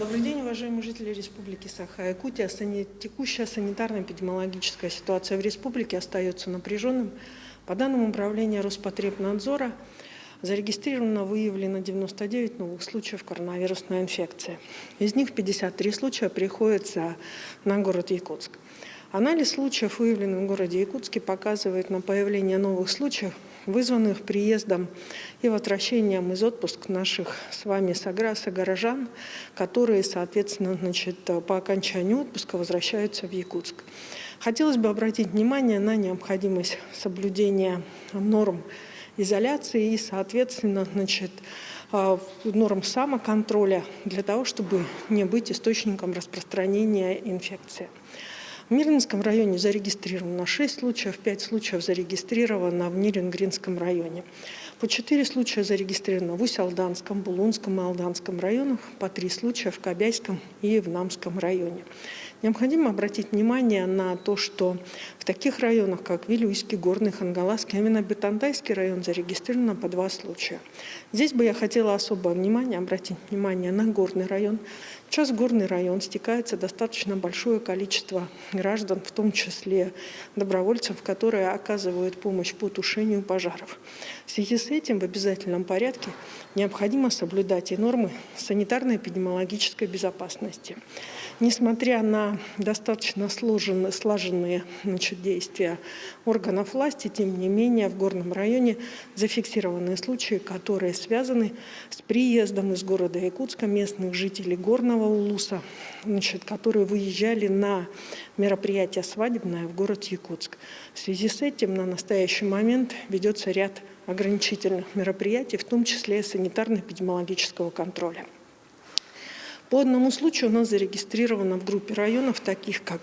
Добрый день, уважаемые жители Республики Саха-Якутия. Текущая санитарно-эпидемиологическая ситуация в республике остается напряженным. По данным Управления Роспотребнадзора, выявлено 99 новых случаев коронавирусной инфекции. Из них 53 случая приходится на город Якутск. Анализ случаев, выявленных в городе Якутске, показывает на появление новых случаев, вызванных приездом и возвращением из отпуска наших с вами сограждан, которые, соответственно, по окончанию отпуска возвращаются в Якутск. Хотелось бы обратить внимание на необходимость соблюдения норм изоляции и, соответственно, норм самоконтроля для того, чтобы не быть источником распространения инфекции. В Мирнинском районе зарегистрировано 6 случаев, 5 случаев зарегистрировано в Нирингринском районе. По 4 случая зарегистрировано в Усть-Алданском, Булунском и Алданском районах, по 3 случая в Кобяйском и в Намском районе. Необходимо обратить внимание на то, что в таких районах, как Вилюйский, Горный, Хангаласский, а именно Бетантайский район, зарегистрировано по 2 случая. Здесь бы я хотела особое внимание обратить внимание на Горный район. Сейчас в Горный район стекается достаточно большое количество граждан, в том числе добровольцев, которые оказывают помощь по тушению пожаров. В связи с этим в обязательном порядке необходимо соблюдать и нормы санитарно-эпидемиологической безопасности. Несмотря на достаточно слаженные действия органов власти, тем не менее в Горном районе зафиксированы случаи, которые связаны с приездом из города Якутска местных жителей Горного улуса, которые выезжали на мероприятие свадебное в город Якутск. В связи с этим на настоящий момент ведется ряд ограничительных мероприятий, в том числе и санитарно-эпидемиологического контроля. По одному случаю у нас зарегистрировано в группе районов, таких как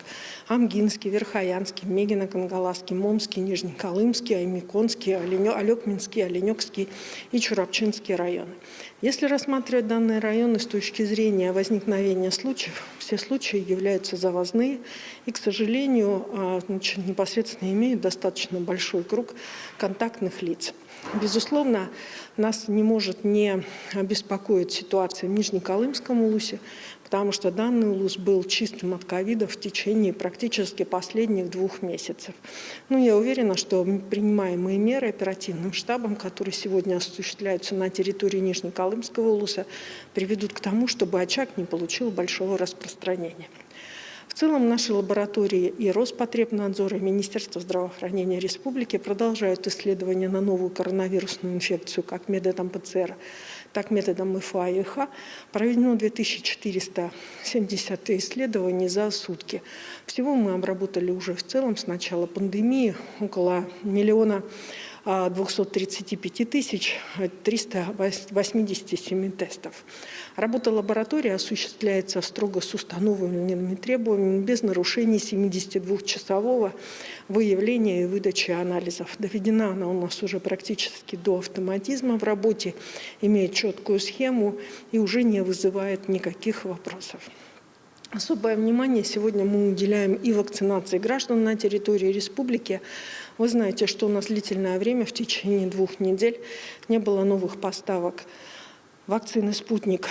Амгинский, Верхоянский, Мегино-Кангаласский, Момский, Нижнеколымский, Аймиконский, Алекминский, Оленёкский и Чурапчинский районы. Если рассматривать данные районы с точки зрения возникновения случаев, все случаи являются завозные и, к сожалению, непосредственно имеют достаточно большой круг контактных лиц. Безусловно, нас не может не беспокоить ситуация в Нижнеколымском улусе, потому что данный улус был чистым от ковида в течение практически последних 2 месяцев. Я уверена, что принимаемые меры оперативным штабом, которые сегодня осуществляются на территории Нижнеколымского улуса, приведут к тому, чтобы очаг не получил большого распространения. В целом наши лаборатории и Роспотребнадзор, и Министерство здравоохранения Республики продолжают исследования на новую коронавирусную инфекцию как методом ПЦР, так и методом ИФА и ИХА. Проведено 2470 исследований за сутки. Всего мы обработали уже в целом с начала пандемии около 1 235 387 тестов. Работа лаборатории осуществляется строго с установленными требованиями, без нарушений 72-часового выявления и выдачи анализов. Доведена она у нас уже практически до автоматизма в работе, имеет четкую схему и уже не вызывает никаких вопросов. Особое внимание сегодня мы уделяем и вакцинации граждан на территории республики. Вы знаете, что у нас длительное время, в течение 2 недель, не было новых поставок вакцины «Спутник»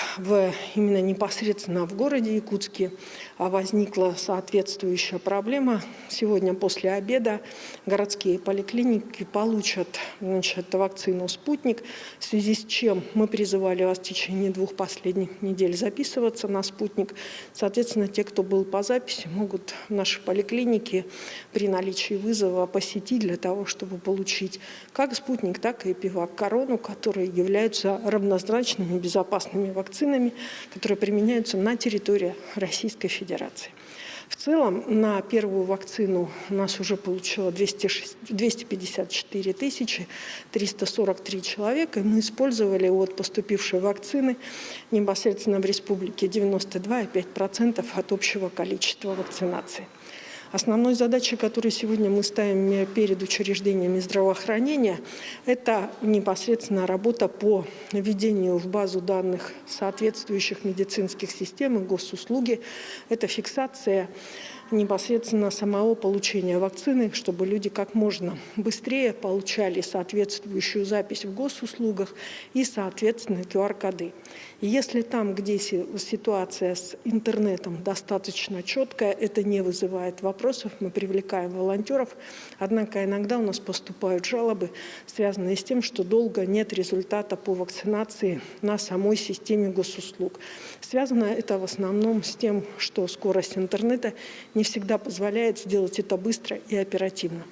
именно непосредственно в городе Якутске. Возникла соответствующая проблема. Сегодня после обеда городские поликлиники получат вакцину «Спутник», в связи с чем мы призывали вас в течение 2 последних недель записываться на «Спутник». Соответственно, те, кто был по записи, могут в нашей поликлинике при наличии вызова посетить для того, чтобы получить как «Спутник», так и «Эпивак-Корону», которые являются равнозначными и безопасными вакцинами, которые применяются на территории Российской Федерации. В целом на первую вакцину у нас уже получило 254 343 человека, и мы использовали от поступившей вакцины непосредственно в республике 92,5% от общего количества вакцинаций. Основной задачей, которую сегодня мы ставим перед учреждениями здравоохранения, это непосредственно работа по введению в базу данных соответствующих медицинских систем и госуслуги. Это фиксация непосредственно самого получения вакцины, чтобы люди как можно быстрее получали соответствующую запись в госуслугах и, соответственно, QR-коды. И если там, где ситуация с интернетом достаточно четкая, это не вызывает вопросов, мы привлекаем волонтеров. Однако иногда у нас поступают жалобы, связанные с тем, что долго нет результата по вакцинации на самой системе госуслуг. Связано это в основном с тем, что скорость интернета не всегда позволяет сделать это быстро и оперативно.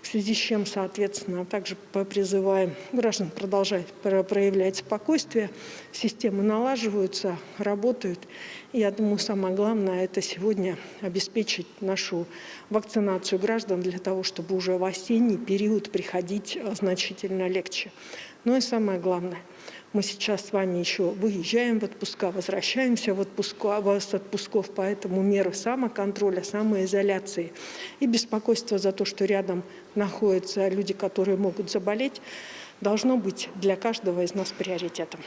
В связи с чем, соответственно, также призываем граждан продолжать проявлять спокойствие. Системы налаживаются, работают. И я думаю, самое главное – это сегодня обеспечить нашу вакцинацию граждан для того, чтобы уже в осенний период приходить значительно легче. Но и самое главное – мы сейчас с вами еще выезжаем в отпуска, возвращаемся с отпусков, поэтому меры самоконтроля, самоизоляции и беспокойство за то, что рядом находятся люди, которые могут заболеть, должно быть для каждого из нас приоритетом.